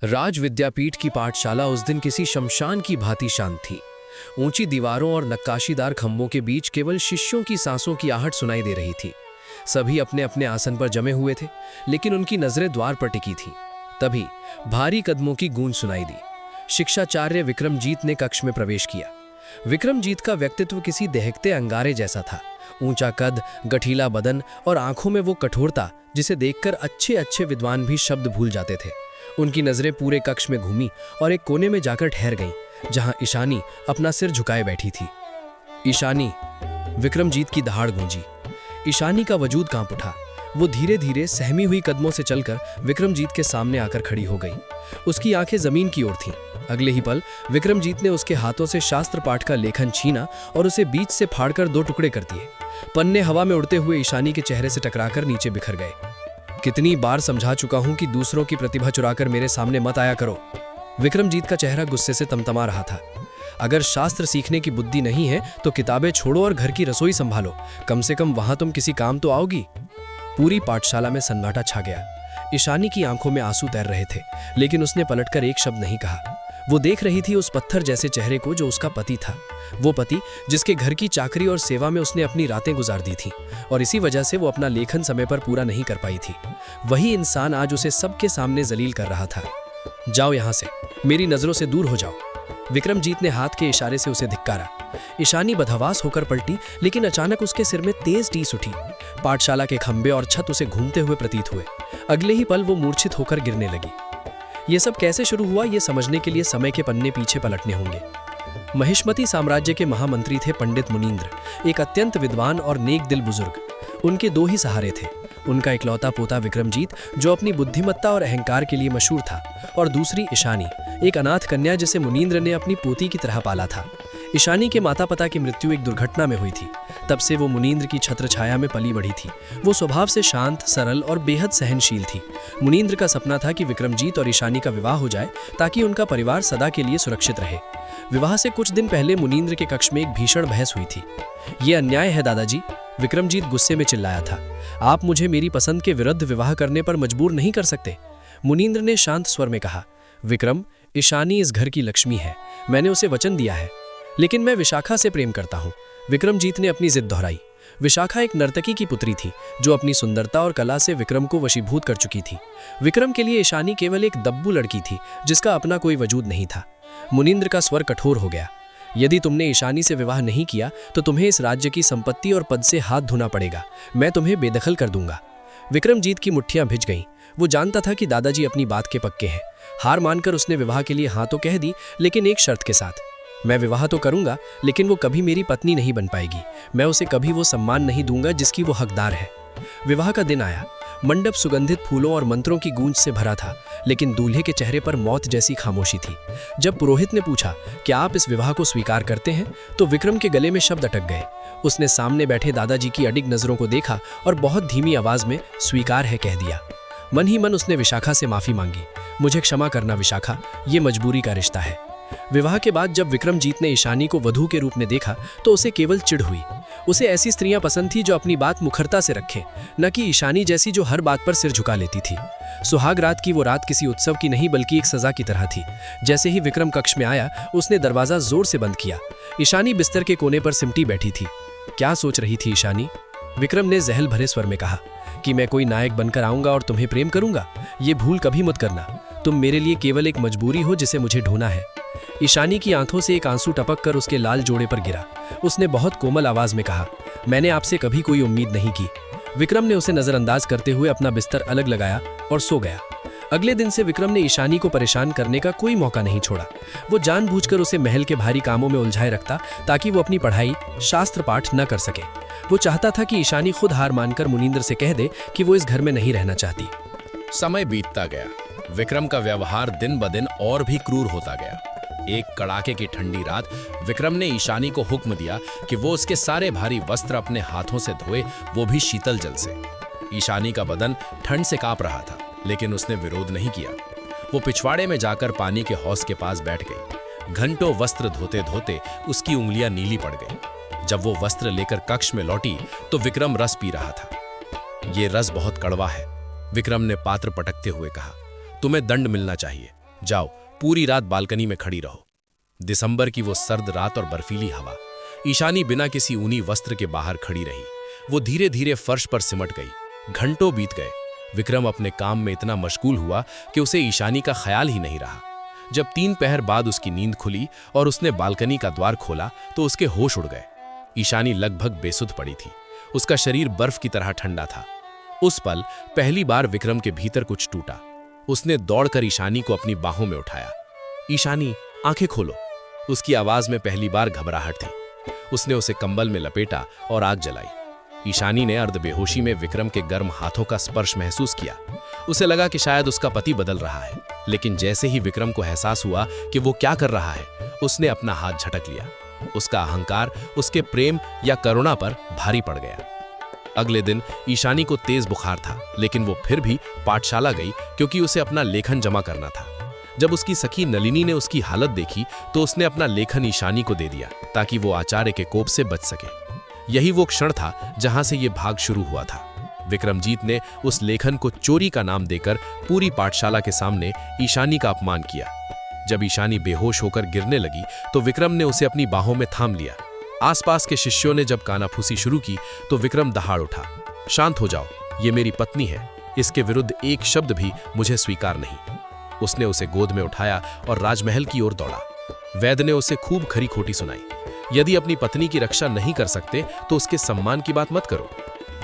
राज विद्यापीठ की पाठशाला उस दिन किसी शमशान की भांति शांत थी। ऊंची दीवारों और नक्काशीदार खंभों के बीच केवल शिष्यों की सांसों की आहट सुनाई दे रही थी। सभी अपने अपने आसन पर जमे हुए थे, लेकिन उनकी नजरें द्वार पर टिकी थीं। तभी भारी कदमों की गूंज सुनाई दी। शिक्षाचार्य विक्रमजीत ने कक्ष में प्रवेश किया। विक्रमजीत का व्यक्तित्व किसी दहकते अंगारे जैसा था। ऊंचा कद, गठीला बदन और आंखों में वो कठोरता जिसे देखकर अच्छे अच्छे विद्वान भी शब्द भूल जाते थे। उनकी नजरें पूरे कक्ष में घूमी और एक कोने में जाकर ठहर गईं, जहां ईशानी अपना सिर झुकाए बैठी थी। ईशानी! विक्रमजीत की दहाड़ गूंजी। ईशानी का वजूद कांप उठा। वो धीरे धीरे सहमी हुई कदमों से चलकर विक्रमजीत के सामने आकर खड़ी हो गई। उसकी आंखें जमीन की ओर थीं। अगले ही पल विक्रमजीत ने उसके हाथों से शास्त्र पाठ का लेखन छीना और उसे बीच से फाड़कर दो टुकड़े कर दिए। पन्ने हवा में उड़ते हुए ईशानी के चेहरे से टकराकर नीचे बिखर गए। कितनी बार समझा चुका हूं कि दूसरों की प्रतिभा चुराकर मेरे सामने मत आया करो। विक्रमजीत का चेहरा गुस्से से तमतमा रहा था। अगर शास्त्र सीखने की बुद्धि नहीं है तो किताबें छोड़ो और घर की रसोई संभालो। कम से कम वहां तुम किसी काम तो आओगी। पूरी पाठशाला में सन्नाटा छा गया। ईशानी की आंखों में आंसू तैर रहे थे, लेकिन उसने पलटकर एक शब्द नहीं कहा। वो देख रही थी उस पत्थर जैसे चेहरे को जो उसका पति था। वो पति जिसके घर की चाकरी और सेवा में उसने अपनी रातें गुजार दी थी और इसी वजह से वो अपना लेखन समय पर पूरा नहीं कर पाई थी। वही इंसान आज उसे सबके सामने जलील कर रहा था। जाओ यहां से, मेरी नजरों से दूर हो जाओ। विक्रमजीत ने हाथ के इशारे से उसे धिक्कारा। ईशानी बदहवास होकर पलटी, लेकिन अचानक उसके सिर में तेज टीस उठी। पाठशाला के खंभे और छत उसे घूमते हुए प्रतीत हुए। अगले ही पल वो मूर्छित होकर गिरने लगी। ये सब कैसे शुरू हुआ, ये समझने के लिए समय के पन्ने पीछे पलटने होंगे। महिष्मती साम्राज्य के महामंत्री थे पंडित मुनींद्र, एक अत्यंत विद्वान और नेक दिल बुजुर्ग। उनके दो ही सहारे थे। उनका इकलौता पोता विक्रमजीत, जो अपनी बुद्धिमत्ता और अहंकार के लिए मशहूर था, और दूसरी ईशानी, एक अनाथ कन्या जिसे मुनींद्र ने अपनी पोती की तरह पाला था। ईशानी के माता पिता की मृत्यु एक दुर्घटना में हुई थी। तब से वो मुनींद्र की छत्र छाया में पली बढ़ी थी। वो स्वभाव से शांत, सरल और बेहद सहनशील थी। मुनींद्र का सपना था कि विक्रमजीत और ईशानी का विवाह हो जाए ताकि उनका परिवार सदा के लिए सुरक्षित रहे। विवाह से कुछ दिन पहले मुनींद्र के कक्ष में एक भीषण बहस हुई थी। ये अन्याय है दादाजी, विक्रमजीत गुस्से में चिल्लाया था। आप मुझे मेरी पसंद के विरुद्ध विवाह करने पर मजबूर नहीं कर सकते। मुनींद्र ने शांत स्वर में कहा, विक्रम, ईशानी इस घर की लक्ष्मी है। मैंने उसे वचन दिया है, लेकिन मैं विशाखा से प्रेम करता हूँ। विक्रमजीत ने अपनी जिद दोहराई। विशाखा एक नर्तकी की पुत्री थी जो अपनी सुंदरता और कला से विक्रम को वशीभूत कर चुकी थी। विक्रम के लिए ईशानी केवल एक दब्बू लड़की थी जिसका अपना कोई वजूद नहीं था। मुनींद्र का स्वर कठोर हो गया। यदि तुमने ईशानी से विवाह नहीं किया तो तुम्हें इस राज्य की संपत्ति और पद से हाथ धोना पड़ेगा। मैं तुम्हें बेदखल कर दूंगा। विक्रमजीत की मुट्ठियां भिज गईं। वो जानता था कि दादाजी अपनी बात के पक्के हैं। हार मानकर उसने विवाह के लिए हाँ तो कह दी, लेकिन एक शर्त के साथ। मैं विवाह तो करूंगा, लेकिन वो कभी मेरी पत्नी नहीं बन पाएगी। मैं उसे कभी वो सम्मान नहीं दूंगा जिसकी वो हकदार है। विवाह का दिन आया। मंडप सुगंधित फूलों और मंत्रों की गूंज से भरा था, लेकिन दूल्हे के चेहरे पर मौत जैसी खामोशी थी। जब पुरोहित ने पूछा, क्या आप इस विवाह को स्वीकार करते हैं, तो विक्रम के गले में शब्द अटक गए। उसने सामने बैठे दादाजी की अडिग नजरों को देखा और बहुत धीमी आवाज में स्वीकार है कह दिया। मन ही मन उसने विशाखा से माफी मांगी। मुझे क्षमा करना विशाखा, ये मजबूरी का रिश्ता है। विवाह के बाद जब विक्रमजीत ने ईशानी को वधू के रूप में देखा तो उसे केवल चिढ़ हुई। उसे ऐसी स्त्रियां पसंद थी जो अपनी बात मुखरता से रखें, न कि ईशानी जैसी जो हर बात पर सिर झुका लेती थी। सुहाग रात की वो रात किसी उत्सव की नहीं बल्कि एक सजा की तरह थी। जैसे ही विक्रम कक्ष में आया, उसने दरवाजा जोर से बंद किया। ईशानी बिस्तर के कोने पर सिमटी बैठी थी। क्या सोच रही थी ईशानी? विक्रम ने जहल भरे स्वर में कहा कि मैं कोई नायक बनकर आऊंगा और तुम्हें प्रेम करूंगा। ये भूल कभी मत करना। तुम मेरे लिए केवल एक मजबूरी हो जिसे मुझे ढूंढना है। ईशानी की आंखों से एक आंसू टपक कर उसके लाल जोड़े पर गिरा। उसने बहुत कोमल आवाज में कहा, मैंने आपसे कभी कोई उम्मीद नहीं की। विक्रम ने उसे नजरअंदाज करते हुए अपना बिस्तर अलग लगाया और सो गया। अगले दिन से विक्रम ने ईशानी को परेशान करने का कोई मौका नहीं छोड़ा। वो जानबूझकर उसे महल के भारी कामों में उलझाए रखता ताकि वो अपनी पढ़ाई, शास्त्र पाठ न कर सके। वो चाहता था कि ईशानी खुद हार मानकर मुनींद्र से कह दे कि वो इस घर में नहीं रहना चाहती। समय बीतता गया। विक्रम का व्यवहार दिन ब दिन और भी क्रूर होता गया। एक कड़ाके की ठंडी रात विक्रम ने ईशानी को हुक्म दिया कि वो उसके सारे भारी वस्त्र अपने हाथों से धोए, वो भी शीतल जल से। ईशानी का बदन ठंड से कांप रहा था, लेकिन उसने विरोध नहीं किया। वो पिछवाड़े में जाकर पानी के हौज के पास बैठ गई। घंटों वस्त्र धोते धोते उसकी उंगलियां नीली पड़ गईं। जब वो वस्त्र लेकर कक्ष में लौटी तो विक्रम रस पी रहा था। ये रस बहुत कड़वा है, विक्रम ने पात्र पटकते हुए कहा। तुम्हें दंड मिलना चाहिए। जाओ पूरी रात बालकनी में खड़ी रहो। दिसंबर की वो सर्द रात और बर्फीली हवा। ईशानी बिना किसी ऊनी वस्त्र के बाहर खड़ी रही। वो धीरे धीरे फर्श पर सिमट गई। घंटों बीत गए। विक्रम अपने काम में इतना मशगूल हुआ कि उसे ईशानी का ख्याल ही नहीं रहा। जब 3 पहर बाद उसकी नींद खुली और उसने बालकनी का द्वार खोला तो उसके होश उड़ गए। ईशानी लगभग बेसुध पड़ी थी। उसका शरीर बर्फ की तरह ठंडा था। उस पल पहली बार विक्रम के भीतर कुछ टूटा। उसने दौड़कर ईशानी को अपनी बाहों में उठाया। ईशानी, आंखें खोलो। उसकी आवाज में पहली बार घबराहट थी। उसने उसे कंबल में लपेटा और आग जलाई। ईशानी ने अर्ध बेहोशी में विक्रम के गर्म हाथों का स्पर्श महसूस किया। उसे लगा कि शायद उसका पति बदल रहा है, लेकिन जैसे ही विक्रम को एहसास हुआ कि वो क्या कर रहा है, उसने अपना हाथ झटक लिया। उसका अहंकार उसके प्रेम या करुणा पर भारी पड़ गया। अगले दिन ईशानी को तेज बुखार था, लेकिन वो फिर भी पाठशाला गई क्योंकि उसे अपना लेखन जमा करना था। जब उसकी सखी नलिनी ने उसकी हालत देखी तो उसने अपना लेखन ईशानी को दे दिया ताकि वो आचार्य के कोप से बच सके। यही वो क्षण था जहां से ये भाग शुरू हुआ था। विक्रमजीत ने उस लेखन को चोरी का नाम देकर पूरी पाठशाला के सामने ईशानी का अपमान किया। जब ईशानी बेहोश होकर गिरने लगी तो विक्रम ने उसे अपनी बाहों में थाम लिया। आसपास के शिष्यों ने जब कानाफूसी शुरू की तो विक्रम दहाड़ उठा। शांत हो जाओ, ये मेरी पत्नी है, इसके विरुद्ध एक शब्द भी मुझे स्वीकार नहीं। उसने उसे गोद में उठाया और राजमहल की ओर दौड़ा। वैद्य ने उसे खूब खरी खोटी सुनाई। यदि अपनी पत्नी की रक्षा नहीं कर सकते तो उसके सम्मान की बात मत करो।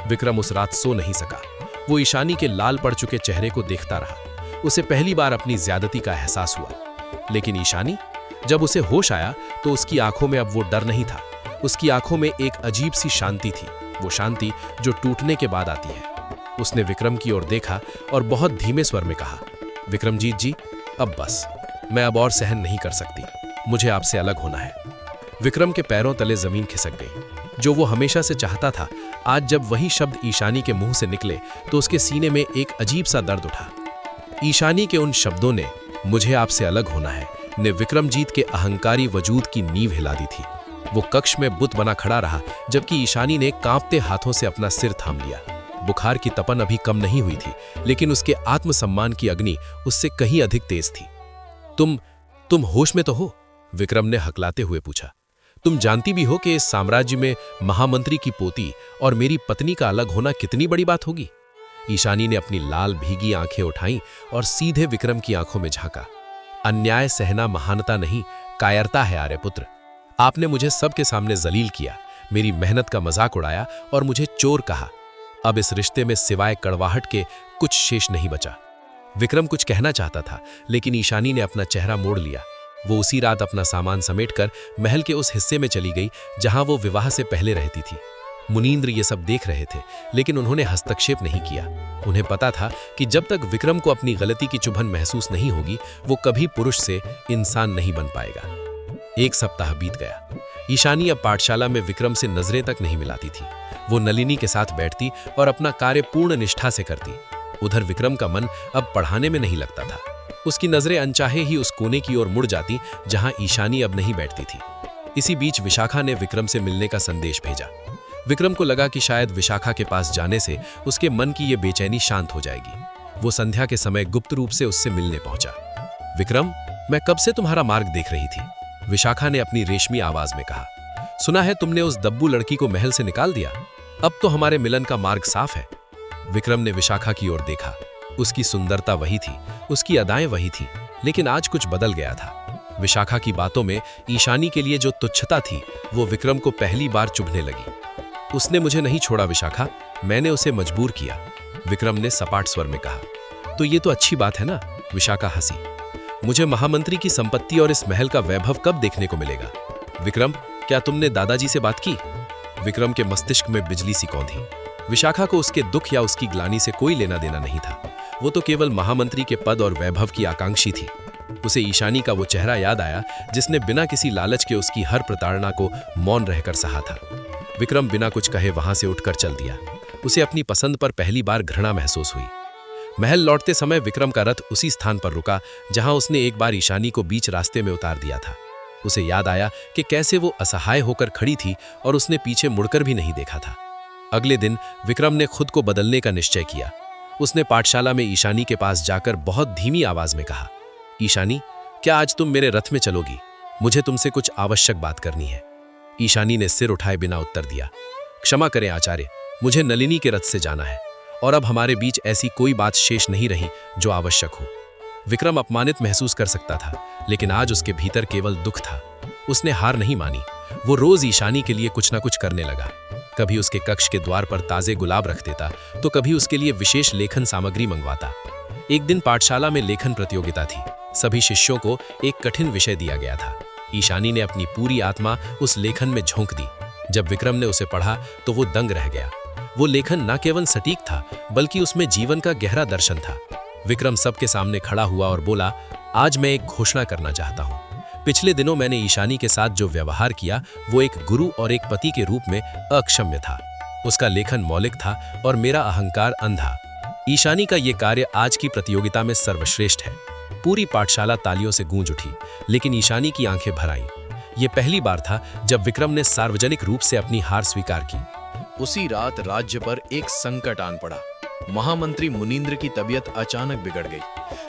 विक्रम उस रात सो नहीं सका। वो ईशानी के लाल पड़ चुके चेहरे को देखता रहा। उसे पहली बार अपनी ज्यादती का एहसास हुआ। लेकिन ईशानी, जब उसे होश आया तो उसकी आंखों में अब वो डर नहीं था। उसकी आंखों में एक अजीब सी शांति थी, वो शांति जो टूटने के बाद आती है। उसने विक्रम की ओर देखा और बहुत धीमे स्वर में कहा, विक्रमजीत जी, अब बस, मैं अब और सहन नहीं कर सकती। मुझे आपसे अलग होना है। विक्रम के पैरों तले जमीन खिसक गई। जो वो हमेशा से चाहता था, आज जब वही शब्द ईशानी के मुंह से निकले तो उसके सीने में एक अजीब सा दर्द उठा। ईशानी के उन शब्दों ने, मुझे आपसे अलग होना है, ने विक्रमजीत के अहंकारी वजूद की नींव हिला दी थी। वो कक्ष में बुत बना खड़ा रहा जबकि ईशानी ने कांपते हाथों से अपना सिर थाम लिया। बुखार की तपन अभी कम नहीं हुई थी, लेकिन उसके आत्मसम्मान की अग्नि उससे कहीं अधिक तेज थी। तुम होश में तो हो? विक्रम ने हकलाते हुए पूछा। तुम जानती भी हो कि इस साम्राज्य में महामंत्री की पोती और मेरी पत्नी का अलग होना कितनी बड़ी बात होगी? ईशानी ने अपनी लाल भीगी आंखें उठाईं और सीधे विक्रम की आंखों में झांका। अन्याय सहना महानता नहीं, कायरता है आर्यपुत्र। आपने मुझे सबके सामने जलील किया, मेरी मेहनत का मजाक उड़ाया और मुझे चोर कहा। अब इस रिश्ते में सिवाय कड़वाहट के कुछ शेष नहीं बचा। विक्रम कुछ कहना चाहता था, लेकिन ईशानी ने अपना चेहरा मोड़ लिया। वो उसी रात अपना सामान समेटकर महल के उस हिस्से में चली गई जहां वो विवाह से पहले रहती थी। मुनींद्र ये सब देख रहे थे, लेकिन उन्होंने हस्तक्षेप नहीं किया। उन्हें पता था कि जब तक विक्रम को अपनी गलती की चुभन महसूस नहीं होगी, वो कभी पुरुष से इंसान नहीं बन पाएगा। 1 सप्ताह बीत गया। ईशानी अब पाठशाला में विक्रम से नजरें तक नहीं मिलाती थी। वो नलिनी के साथ बैठती और अपना कार्य पूर्ण निष्ठा से करती। उधर विक्रम का मन अब पढ़ाने में नहीं लगता था। उसकी नजरें अनचाहे ही उस कोने की ओर मुड़ जाती जहां ईशानी अब नहीं बैठती थी। इसी बीच विशाखा ने विक्रम से मिलने का संदेश भेजा। विक्रम को लगा कि शायद विशाखा के पास जाने से उसके मन की ये बेचैनी शांत हो जाएगी। वो संध्या के समय गुप्त रूप से उससे मिलने पहुंचा। विक्रम, मैं कब से तुम्हारा मार्ग देख रही थी, विशाखा ने अपनी रेशमी आवाज में कहा। सुना है तुमने उस दब्बू लड़की को महल से निकाल दिया। अब तो हमारे मिलन का मार्ग साफ है। विक्रम ने विशाखा की ओर देखा। उसकी सुंदरता वही थी, उसकी अदाएं वही थी, लेकिन आज कुछ बदल गया था। विशाखा की बातों में ईशानी के लिए जो तुच्छता थी, वो विक्रम को पहली बार चुभने लगी। उसने मुझे नहीं छोड़ा विशाखा, मैंने उसे मजबूर किया, विक्रम ने सपाट स्वर में कहा। तो ये तो अच्छी बात है ना, विशाखा हंसी। मुझे महामंत्री की संपत्ति और इस महल का वैभव कब देखने को मिलेगा? विक्रम, क्या तुमने दादाजी से बात की? विक्रम के मस्तिष्क में बिजली सी कौंधी। विशाखा को उसके दुख या उसकी ग्लानि से कोई लेना देना नहीं था। वो तो केवल महामंत्री के पद और वैभव की आकांक्षी थी। उसे ईशानी का वो चेहरा याद आया जिसने बिना किसी लालच के उसकी हर प्रताड़ना को मौन रहकर सहा था। विक्रम बिना कुछ कहे वहां से उठकर चल दिया। उसे अपनी पसंद पर पहली बार घृणा महसूस हुई। महल लौटते समय विक्रम का रथ उसी स्थान पर रुका जहां उसने एक बार ईशानी को बीच रास्ते में उतार दिया था। उसे याद आया कि कैसे वो असहाय होकर खड़ी थी और उसने पीछे मुड़कर भी नहीं देखा था। अगले दिन विक्रम ने खुद को बदलने का निश्चय किया। उसने पाठशाला में ईशानी के पास जाकर बहुत धीमी आवाज में कहा, ईशानी, क्या आज तुम मेरे रथ में चलोगी? मुझे तुमसे कुछ आवश्यक बात करनी है। ईशानी ने सिर उठाए बिना उत्तर दिया। क्षमा करें आचार्य, मुझे नलिनी के रथ से जाना है और अब हमारे बीच ऐसी कोई बात शेष नहीं रही जो आवश्यक हो। विक्रम अपमानित महसूस कर सकता था, लेकिन आज उसके भीतर केवल दुख था। उसने हार नहीं मानी। वो रोज ईशानी के लिए कुछ ना कुछ करने लगा। कभी उसके कक्ष के द्वार पर ताजे गुलाब रख देता, तो कभी उसके लिए विशेष लेखन सामग्री मंगवाता। एक दिन पाठशाला में लेखन प्रतियोगिता थी। सभी शिष्यों को एक कठिन विषय दिया गया था। ईशानी ने अपनी पूरी आत्मा उस लेखन में झोंक दी। जब विक्रम ने उसे पढ़ा तो वो दंग रह गया। वो लेखन न केवल सटीक था, बल्कि उसमें जीवन का गहरा दर्शन था। विक्रम सबके सामने खड़ा हुआ और बोला, आज मैं एक घोषणा करना चाहता हूँ। पिछले दिनों मैंने ईशानी के साथ जो व्यवहार किया, वो एक गुरु और एक पति के रूप में अक्षम्य था। उसका लेखन मौलिक था और मेरा अहंकार अंधा। ईशानी का ये कार्य आज की प्रतियोगिता में सर्वश्रेष्ठ है। पूरी पाठशाला तालियों से गूंज उठी, लेकिन ईशानी की आंखें भर आईं। ये पहली बार था जब विक्रम ने सार्वजनिक रूप से अपनी हार स्वीकार की। उसी रात राज्य पर एक संकट आन पड़ा। महामंत्री मुनींद्र की तबीयत अचानक बिगड़ गई।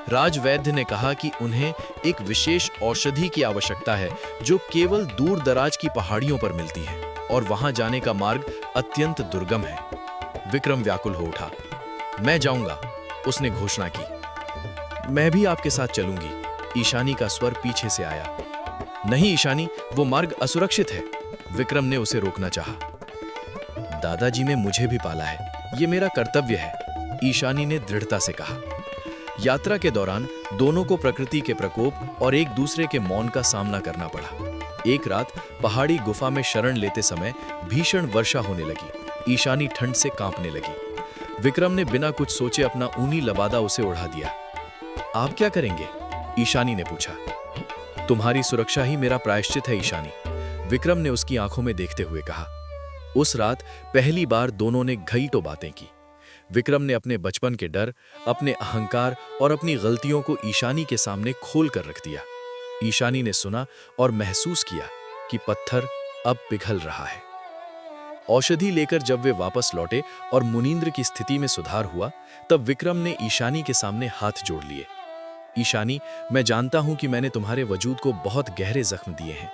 राजवैद्य ने कहा कि उन्हें एक विशेष औषधि की आवश्यकता है जो केवल दूर दराज की पहाड़ियों पर मिलती है और वहां जाने का मार्ग अत्यंत दुर्गम है। विक्रम व्याकुल हो उठा। मैं जाऊंगा, उसने घोषणा की। मैं भी आपके साथ चलूंगी, ईशानी का स्वर पीछे से आया। नहीं ईशानी, वो मार्ग असुरक्षित है, विक्रम ने उसे रोकना चाहा। दादाजी ने मुझे भी पाला है, ये मेरा कर्तव्य है, ईशानी ने दृढ़ता से कहा। यात्रा के दौरान दोनों को प्रकृति के प्रकोप और एक दूसरे के मौन का सामना करना पड़ा। एक रात पहाड़ी गुफा में शरण लेते समय भीषण वर्षा होने लगी। ईशानी ठंड से कांपने लगी। विक्रम ने बिना कुछ सोचे अपना ऊनी लबादा उसे उड़ा दिया। आप क्या करेंगे? ईशानी ने पूछा। तुम्हारी सुरक्षा ही मेरा प्रायश्चित है ईशानी, विक्रम ने उसकी आंखों में देखते हुए कहा। उस रात पहली बार दोनों ने घईटो बातें की। विक्रम ने अपने बचपन के डर, अपने अहंकार और अपनी गलतियों को ईशानी के सामने खोल कर रख दिया। ईशानी ने सुना और महसूस किया कि पत्थर अब पिघल रहा है। औषधि लेकर जब वे वापस लौटे और मुनींद्र की स्थिति में सुधार हुआ, तब विक्रम ने ईशानी के सामने हाथ जोड़ लिए। ईशानी, मैं जानता हूं कि मैंने तुम्हारे वजूद को बहुत गहरे जख्म दिए हैं।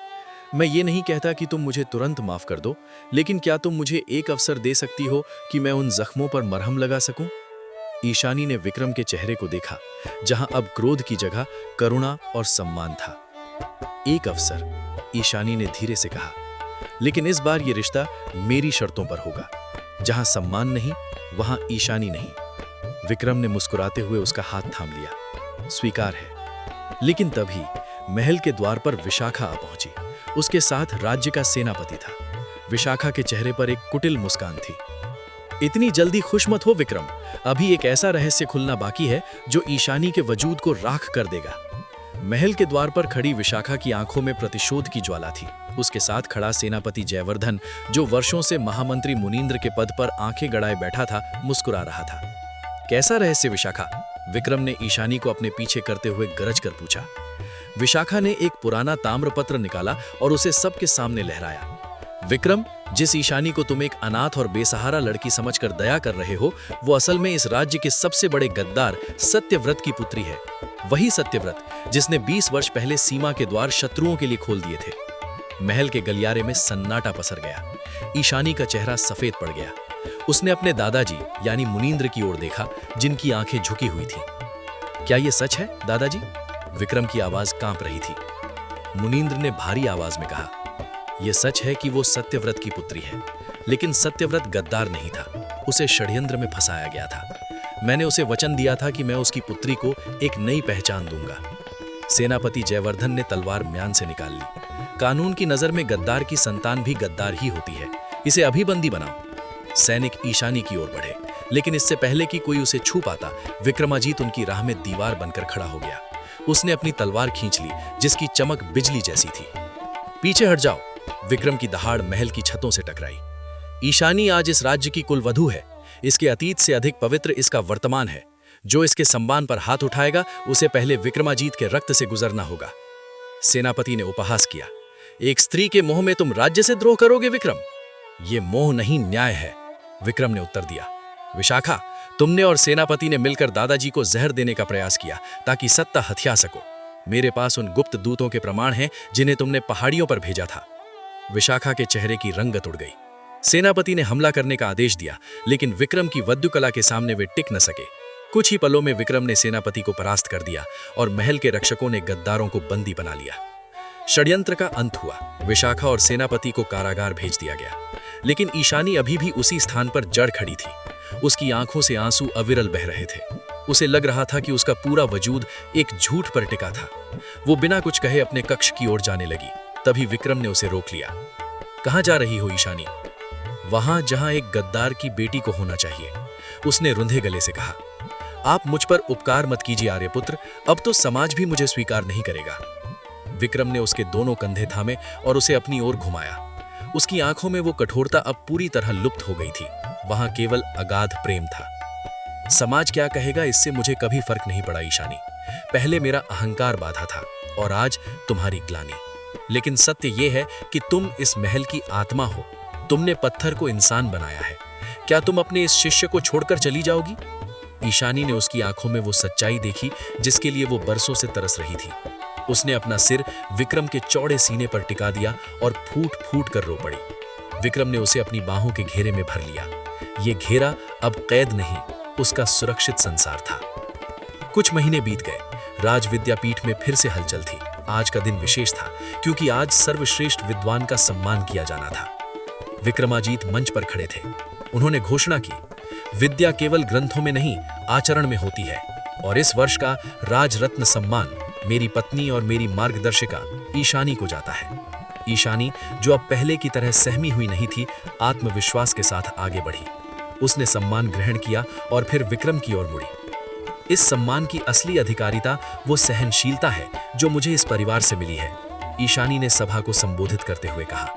मैं ये नहीं कहता कि तुम मुझे तुरंत माफ कर दो, लेकिन क्या तुम मुझे एक अवसर दे सकती हो कि मैं उन जख्मों पर मरहम लगा सकूं? ईशानी ने विक्रम के चेहरे को देखा, जहां अब क्रोध की जगह करुणा और सम्मान था। एक अवसर, ईशानी ने धीरे से कहा, लेकिन इस बार ये रिश्ता मेरी शर्तों पर होगा। जहां सम्मान नहीं, वहां ईशानी नहीं। विक्रम ने मुस्कुराते हुए उसका हाथ थाम लिया। स्वीकार है। लेकिन तभी महल के द्वार पर विशाखा आ पहुंची। उसके साथ राज्य का सेनापति था। विशाखा के चेहरे पर एक कुटिल मुस्कान थी। इतनी जल्दी खुश मत हो विक्रम, अभी एक ऐसा रहस्य खुलना बाकी है जो ईशानी के वजूद को राख कर देगा। महल के द्वार पर खड़ी विशाखा की आंखों में प्रतिशोध की ज्वाला थी। उसके साथ खड़ा सेनापति जयवर्धन, जो वर्षों से महामंत्री मुनींद्र के पद पर आंखें गड़ाए बैठा था, मुस्कुरा रहा था। कैसा रहस्य विशाखा? विक्रम ने ईशानी को अपने पीछे करते हुए गरज कर पूछा। विशाखा ने एक पुराना ताम्रपत्र निकाला और उसे सबके सामने लहराया। विक्रम, जिस ईशानी को तुम एक अनाथ और बेसहारा लड़की समझकर दया कर रहे हो, वो असल में इस राज्य के सबसे बड़े गद्दार सत्यव्रत की पुत्री है। वही सत्यव्रत जिसने 20 वर्ष पहले सीमा के द्वार शत्रुओं के लिए खोल दिए थे। महल के गलियारे में सन्नाटा पसर गया। ईशानी का चेहरा सफेद पड़ गया। उसने अपने दादाजी यानी मुनींद्र की ओर देखा, जिनकी आंखें झुकी हुई थीं। क्या ये सच है दादाजी? विक्रम की आवाज कांप रही थी। मुनींद्र ने भारी आवाज में कहा, यह सच है कि वो सत्यव्रत की पुत्री है, लेकिन सत्यव्रत गद्दार नहीं था। उसे षड्यंत्र में फंसाया गया था। मैंने उसे वचन दिया था कि मैं उसकी पुत्री को एक नई पहचान दूंगा। सेनापति जयवर्धन ने तलवार म्यान से निकाल ली। कानून की नजर में गद्दार की संतान भी गद्दार ही होती है। इसे अभी बंदी बनाओ। सैनिक ईशानी की ओर बढ़े, लेकिन इससे पहले कि कोई उसे छू पाता, विक्रमाजीत उनकी राह में दीवार बनकर खड़ा हो गया। उसने अपनी तलवार खींच ली, जिसकी चमक बिजली जैसी थी। पीछे हट जाओ। विक्रम की दहाड़ महल की छतों से टकराई। ईशानी आज इस राज्य की कुलवधू है। इसके अतीत से अधिक पवित्र इसका वर्तमान है। जो इसके सम्मान पर हाथ उठाएगा, उसे पहले विक्रमाजीत के रक्त से गुजरना होगा। सेनापति ने उपहास किया। एक स्त्री के मोह में तुम राज्य से द्रोह करोगे विक्रम? ये मोह नहीं, न्याय है, विक्रम ने उत्तर दिया। विशाखा, तुमने और सेनापति ने मिलकर दादाजी को जहर देने का प्रयास किया ताकि सत्ता हथिया सको। मेरे पास उन गुप्त दूतों के प्रमाण हैं जिन्हें तुमने पहाड़ियों पर भेजा था। विशाखा के चेहरे की रंगत उड़ गई। सेनापति ने हमला करने का आदेश दिया, लेकिन विक्रम की वद्युकला के सामने वे टिक न सके। कुछ ही पलों में विक्रम ने सेनापति को परास्त कर दिया और महल के रक्षकों ने गद्दारों को बंदी बना लिया। षड्यंत्र का अंत हुआ। विशाखा और सेनापति को कारागार भेज दिया गया, लेकिन ईशानी अभी भी उसी स्थान पर जड़ खड़ी थी। उसकी आंखों से आंसू अविरल बह रहे थे। उसे लग रहा था कि उसका पूरा वजूद एक झूठ पर टिका था। वो बिना कुछ कहे अपने कक्ष की ओर जाने लगी। तभी विक्रम ने उसे रोक लिया। कहाँ जा रही हो ईशानी? वहां जहां एक गद्दार की बेटी को होना चाहिए, उसने रुंधे गले से कहा। आप मुझ पर उपकार मत कीजिए आर्यपुत्र, अब तो समाज भी मुझे स्वीकार नहीं करेगा। विक्रम ने उसके दोनों कंधे थामे और उसे अपनी ओर घुमाया। उसकी आंखों में वो कठोरता अब पूरी तरह लुप्त हो गई थी। वहां केवल अगाध प्रेम था। समाज क्या कहेगा इससे मुझे कभी फर्क नहीं पड़ा ईशानी। पहले मेरा अहंकार बाधा था और आज तुम्हारी ग्लानि। लेकिन सत्य यह है कि तुम इस महल की आत्मा हो। तुमने पत्थर को इंसान बनाया है। क्या तुम अपने इस शिष्य को छोड़कर चली जाओगी? ईशानी ने उसकी आंखों में वो सच्चाई देखी जिसके लिए वो बरसों से तरस रही थी। उसने अपना सिर विक्रम के चौड़े सीने पर टिका दिया और फूट फूट कर रो पड़ी। विक्रम ने उसे अपनी बाहों के घेरे में भर लिया। ये घेरा अब कैद नहीं, उसका सुरक्षित संसार था। कुछ महीने बीत गए। राज विद्यापीठ में फिर से हलचल थी। आज का दिन विशेष था क्योंकि आज सर्वश्रेष्ठ विद्वान का सम्मान किया जाना था। विक्रमाजीत मंच पर खड़े थे। उन्होंने घोषणा की, विद्या केवल ग्रंथों में नहीं, आचरण में होती है। और इस वर्ष का राजरत्न सम्मान मेरी पत्नी और मेरी मार्गदर्शिका ईशानी को जाता है। ईशानी, जो अब पहले की तरह सहमी हुई नहीं थी, आत्मविश्वास के साथ आगे बढ़ी। उसने सम्मान ग्रहण किया और फिर विक्रम की ओर मुड़ी। इस सम्मान की असली अधिकारिता वो सहनशीलता है जो मुझे इस परिवार से मिली है, ईशानी ने सभा को संबोधित करते हुए कहा।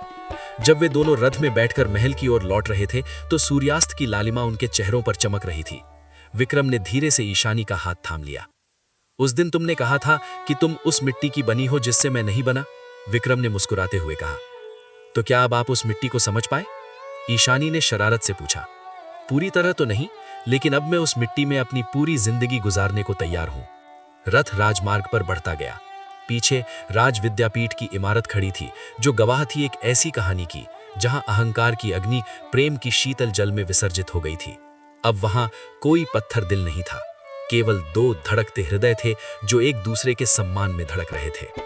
जब वे दोनों रथ में बैठकर महल की ओर लौट रहे थे तो सूर्यास्त की लालिमा उनके चेहरों पर चमक रही थी। विक्रम ने धीरे से ईशानी का हाथ थाम लिया। उस दिन तुमने कहा था कि तुम उस मिट्टी की बनी हो जिससे मैं नहीं बना, विक्रम ने मुस्कुराते हुए कहा। तो क्या अब आप उस मिट्टी को समझ पाए? ईशानी ने शरारत से पूछा। पूरी तरह तो नहीं, लेकिन अब मैं उस मिट्टी में अपनी पूरी जिंदगी गुजारने को तैयार हूं। रथ राजमार्ग पर बढ़ता गया। पीछे राज विद्यापीठ की इमारत खड़ी थी जो गवाह थी एक ऐसी कहानी की जहां अहंकार की अग्नि प्रेम की शीतल जल में विसर्जित हो गई थी। अब वहां कोई पत्थर दिल नहीं था, केवल दो धड़कते हृदय थे जो एक दूसरे के सम्मान में धड़क रहे थे।